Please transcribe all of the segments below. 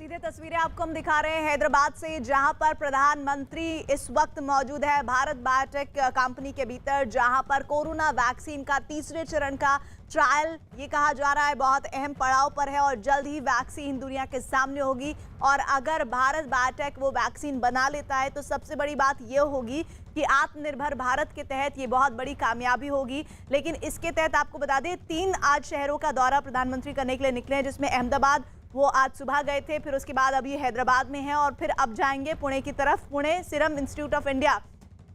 सीधे तस्वीरें आपको हम दिखा रहे हैं हैदराबाद से, जहां पर प्रधानमंत्री इस वक्त मौजूद है भारत बायोटेक कंपनी के भीतर, जहां पर कोरोना वैक्सीन का तीसरे चरण का ट्रायल ये कहा जा रहा है बहुत अहम पड़ाव पर है और जल्द ही वैक्सीन दुनिया के सामने होगी। और अगर भारत बायोटेक वो वैक्सीन बना लेता है तो सबसे बड़ी बात ये होगी कि आत्मनिर्भर भारत के तहत ये बहुत बड़ी कामयाबी होगी। लेकिन इसके तहत आपको बता दें 3 आज शहरों का दौरा प्रधानमंत्री करने के लिए निकले हैं, जिसमें अहमदाबाद वो आज सुबह गए थे, फिर उसके बाद अभी हैदराबाद में हैं और फिर अब जाएंगे पुणे की तरफ। Pune serum institute of India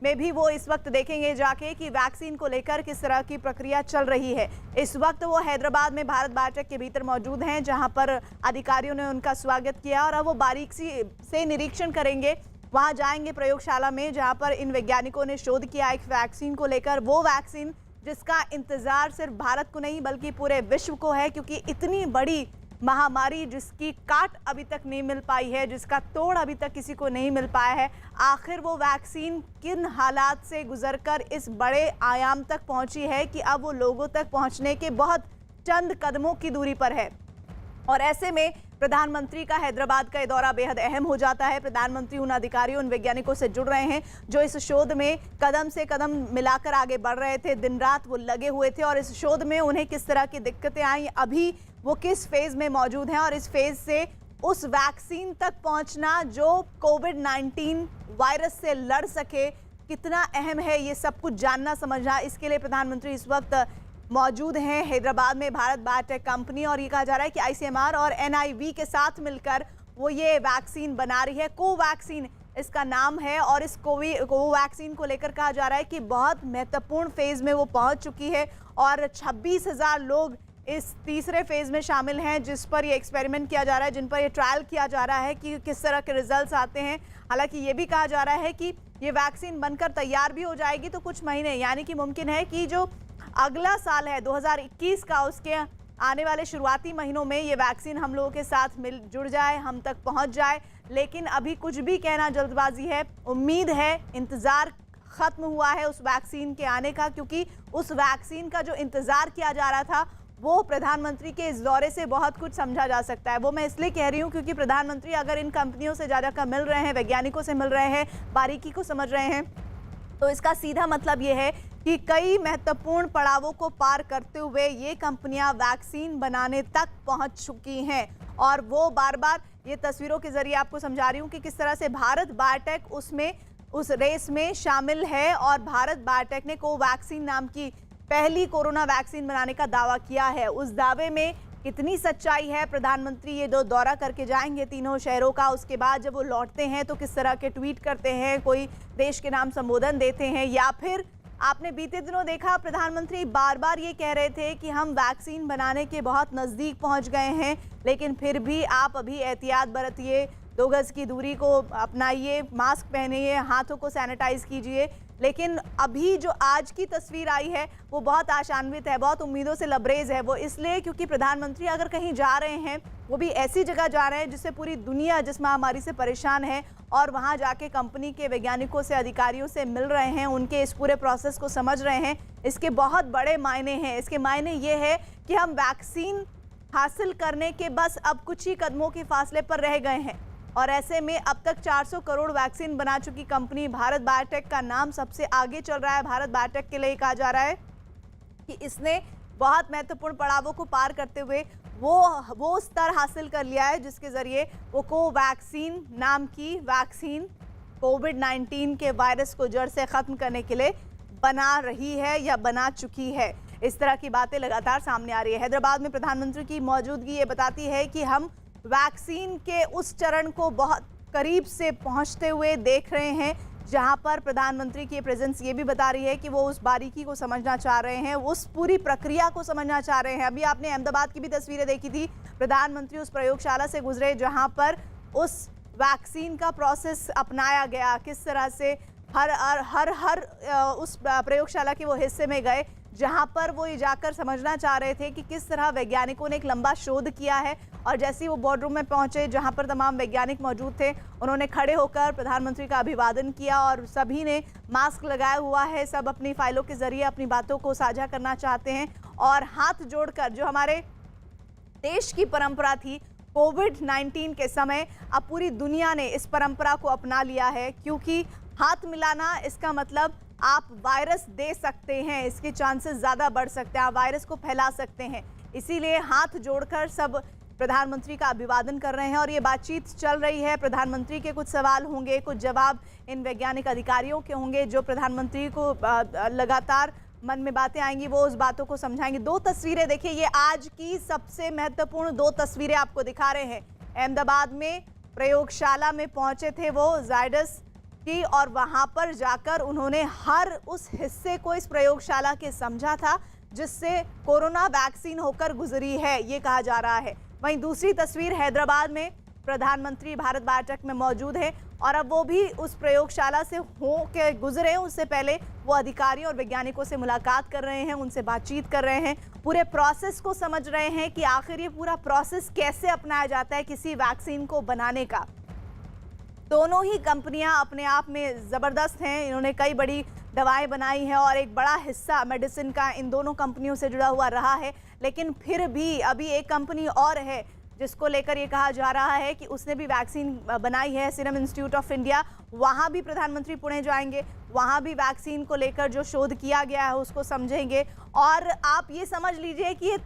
में भी वो इस वक्त देखेंगे जाके कि वैक्सीन को लेकर किस तरह की प्रक्रिया चल रही है। इस वक्त वो हैदराबाद में भारत बायोटेक के भीतर मौजूद हैं, जहां पर अधिकारियों ने उनका स्वागत किया और अब वो बारीकी से निरीक्षण करेंगे। वहां जाएंगे प्रयोगशाला में, जहां पर इन वैज्ञानिकों ने शोध किया एक वैक्सीन को लेकर, वो वैक्सीन जिसका इंतजार सिर्फ भारत को नहीं बल्कि पूरे विश्व को है, क्योंकि इतनी बड़ी महामारी जिसकी काट अभी तक नहीं मिल पाई है, जिसका तोड़ अभी तक किसी को नहीं मिल पाया है, आखिर वो वैक्सीन किन हालात से गुजरकर इस बड़े आयाम तक पहुंची है कि अब वो लोगों तक पहुंचने के बहुत चंद कदमों की दूरी पर है। और ऐसे में प्रधानमंत्री का हैदराबाद का ये दौरा बेहद अहम हो जाता है। प्रधानमंत्री उन अधिकारियों, उन वैज्ञानिकों से जुड़ रहे हैं जो इस शोध में कदम से कदम मिलाकर आगे बढ़ रहे थे, दिन रात वो लगे हुए थे और इस शोध में उन्हें किस तरह की दिक्कतें आई, अभी वो किस फेज में मौजूद हैं और इस फेज से उस वैक्सीन तक पहुंचना जो कोविड-19 वायरस से लड़ सके कितना अहम है, ये सब कुछ जानना समझना। इसके लिए प्रधानमंत्री इस वक्त मौजूद हैं हैदराबाद में भारत बायोटेक कंपनी, और ये कहा जा रहा है कि आईसीएमआर और एनआईवी के साथ मिलकर वो ये वैक्सीन बना रही है। कोवैक्सीन इसका नाम है और इस कोवैक्सीन को लेकर कहा जा रहा है कि बहुत महत्वपूर्ण फेज में वो पहुंच चुकी है और 26,000 लोग इस तीसरे फेज में शामिल हैं, जिस पर ये एक्सपेरिमेंट किया जा रहा है, जिन पर ये ट्रायल किया जा रहा है कि किस तरह के रिजल्ट्स आते हैं। हालांकि ये भी कहा जा रहा है कि ये वैक्सीन बनकर तैयार भी हो जाएगी तो कुछ महीने, यानी कि मुमकिन है कि जो अगला साल है 2021 का, उसके आने वाले शुरुआती महीनों में ये वैक्सीन हम लोगों के साथ जुड़ जाए, हम तक पहुंच जाए। लेकिन अभी कुछ भी कहना जल्दबाजी है। उम्मीद है इंतज़ार ख़त्म हुआ है उस वैक्सीन के आने का, क्योंकि उस वैक्सीन का जो इंतज़ार किया जा रहा था वो प्रधानमंत्री के इस दौरे से बहुत कुछ समझा जा सकता है। वो मैं इसलिए कह रही हूँ क्योंकि प्रधानमंत्री अगर इन कंपनियों से ज़्यादा मिल रहे हैं, वैज्ञानिकों से मिल रहे हैं, बारीकी को समझ रहे हैं, तो इसका सीधा मतलब ये है कि कई महत्वपूर्ण पड़ावों को पार करते हुए ये कंपनियां वैक्सीन बनाने तक पहुंच चुकी हैं। और वो बार बार ये तस्वीरों के जरिए आपको समझा रही हूँ कि किस तरह से भारत बायोटेक उस रेस में शामिल है और भारत बायोटेक ने कोवैक्सीन नाम की पहली कोरोना वैक्सीन बनाने का दावा किया है। उस दावे में कितनी सच्चाई है, प्रधानमंत्री ये दौरा करके जाएंगे तीनों शहरों का, उसके बाद जब वो लौटते हैं तो किस तरह के ट्वीट करते हैं, कोई देश के नाम संबोधन देते हैं, या फिर आपने बीते दिनों देखा प्रधानमंत्री बार बार ये कह रहे थे कि हम वैक्सीन बनाने के बहुत नज़दीक पहुंच गए हैं, लेकिन फिर भी आप अभी एहतियात बरतिए, 2 गज की दूरी को अपनाइए, मास्क पहनिए, हाथों को सैनिटाइज कीजिए। लेकिन अभी जो आज की तस्वीर आई है वो बहुत आशान्वित है, बहुत उम्मीदों से लबरेज है। वो इसलिए क्योंकि प्रधानमंत्री अगर कहीं जा रहे हैं वो भी ऐसी जगह जा रहे हैं जिससे पूरी दुनिया जिस महामारी से परेशान है, और वहां जाके कंपनी के वैज्ञानिकों से, अधिकारियों से मिल रहे हैं, उनके इस पूरे प्रोसेस को समझ रहे हैं। इसके बहुत बड़े मायने हैं। इसके मायने ये है कि हम वैक्सीन हासिल करने के बस अब कुछ ही कदमों के फासले पर रह गए हैं, और ऐसे में अब तक 400 करोड़ वैक्सीन बना चुकी कंपनी भारत बायोटेक का नाम सबसे आगे चल रहा है। भारत बायोटेक के लिए कहा जा रहा है कि इसने बहुत महत्वपूर्ण पड़ावों को पार करते हुए वो स्तर हासिल कर लिया है जिसके जरिए वो कोवैक्सीन नाम की वैक्सीन कोविड-19 के वायरस को जड़ से खत्म करने के लिए बना रही है या बना चुकी है। इस तरह की बातें लगातार सामने आ रही है। हैदराबाद में प्रधानमंत्री की मौजूदगी ये बताती है कि हम वैक्सीन के उस चरण को बहुत करीब से पहुंचते हुए देख रहे हैं, जहां पर प्रधानमंत्री की प्रेजेंस ये भी बता रही है कि वो उस बारीकी को समझना चाह रहे हैं, उस पूरी प्रक्रिया को समझना चाह रहे हैं। अभी आपने अहमदाबाद की भी तस्वीरें देखी थी, प्रधानमंत्री उस प्रयोगशाला से गुजरे जहां पर उस वैक्सीन का प्रोसेस अपनाया गया, किस तरह से हर उस प्रयोगशाला के वो हिस्से में गए जहां पर वो ये जाकर समझना चाह रहे थे कि किस तरह वैज्ञानिकों ने एक लंबा शोध किया है। और जैसे ही वो बोर्ड रूम में पहुंचे जहां पर तमाम वैज्ञानिक मौजूद थे, उन्होंने खड़े होकर प्रधानमंत्री का अभिवादन किया और सभी ने मास्क लगाया हुआ है, सब अपनी फाइलों के जरिए अपनी बातों को साझा करना चाहते हैं और हाथ जोड़कर जो हमारे देश की परंपरा थी कोविड-19 के समय अब पूरी दुनिया ने इस परंपरा को अपना लिया है, क्योंकि हाथ मिलाना इसका मतलब आप वायरस दे सकते हैं, इसके चांसेस ज़्यादा बढ़ सकते हैं, आप वायरस को फैला सकते हैं। इसीलिए हाथ जोड़कर सब प्रधानमंत्री का अभिवादन कर रहे हैं और ये बातचीत चल रही है। प्रधानमंत्री के कुछ सवाल होंगे, कुछ जवाब इन वैज्ञानिक अधिकारियों के होंगे जो प्रधानमंत्री को लगातार मन में बातें आएंगी, वो उस बातों को समझाएंगे। दो तस्वीरें देखिए, ये आज की सबसे महत्वपूर्ण दो तस्वीरें आपको दिखा रहे हैं। अहमदाबाद में प्रयोगशाला में पहुंचे थे वो जायडस की, और वहां पर जाकर उन्होंने हर उस हिस्से को इस प्रयोगशाला के समझा था जिससे कोरोना वैक्सीन होकर गुजरी है, ये कहा जा रहा है। वहीं दूसरी तस्वीर हैदराबाद में प्रधानमंत्री भारत बायोटेक में मौजूद है और अब वो भी उस प्रयोगशाला से हो के गुजरे, उससे पहले वो अधिकारियों और वैज्ञानिकों से मुलाकात कर रहे हैं, उनसे बातचीत कर रहे हैं, पूरे प्रोसेस को समझ रहे हैं कि आखिर ये पूरा प्रोसेस कैसे अपनाया जाता है किसी वैक्सीन को बनाने का। दोनों ही कंपनियां अपने आप में ज़बरदस्त हैं, इन्होंने कई बड़ी दवाएं बनाई हैं और एक बड़ा हिस्सा मेडिसिन का इन दोनों कंपनियों से जुड़ा हुआ रहा है। लेकिन फिर भी अभी एक कंपनी और है जिसको लेकर ये कहा जा रहा है कि उसने भी वैक्सीन बनाई है, सीरम इंस्टीट्यूट ऑफ इंडिया। वहाँ भी प्रधानमंत्री पुणे जाएंगे, वहाँ भी वैक्सीन को लेकर जो शोध किया गया है उसको समझेंगे। और आप ये समझ लीजिए कि ये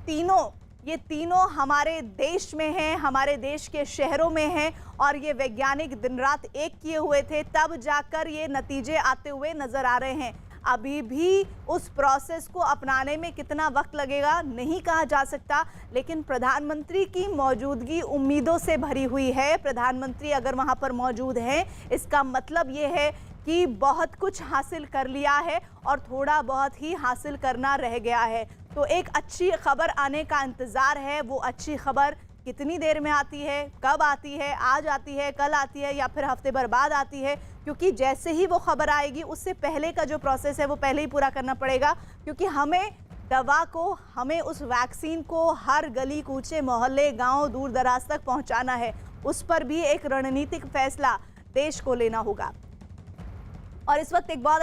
तीनों हमारे देश में हैं, हमारे देश के शहरों में हैं और ये वैज्ञानिक दिन रात एक किए हुए थे, तब जाकर ये नतीजे आते हुए नजर आ रहे हैं। अभी भी उस प्रोसेस को अपनाने में कितना वक्त लगेगा नहीं कहा जा सकता, लेकिन प्रधानमंत्री की मौजूदगी उम्मीदों से भरी हुई है। प्रधानमंत्री अगर वहां पर मौजूद हैं, इसका मतलब ये है कि बहुत कुछ हासिल कर लिया है और थोड़ा बहुत ही हासिल करना रह गया है। तो एक अच्छी खबर आने का इंतज़ार है। वो अच्छी खबर कितनी देर में आती है, कब आती है, आज आती है, कल आती है या फिर हफ्ते भर बाद आती है, क्योंकि जैसे ही वो खबर आएगी उससे पहले का जो प्रोसेस है वो पहले ही पूरा करना पड़ेगा, क्योंकि हमें दवा को, हमें उस वैक्सीन को हर गली कूचे मोहल्ले गांव दूर दराज तक पहुंचाना है। उस पर भी एक रणनीतिक फैसला देश को लेना होगा। और इस वक्त एक बहुत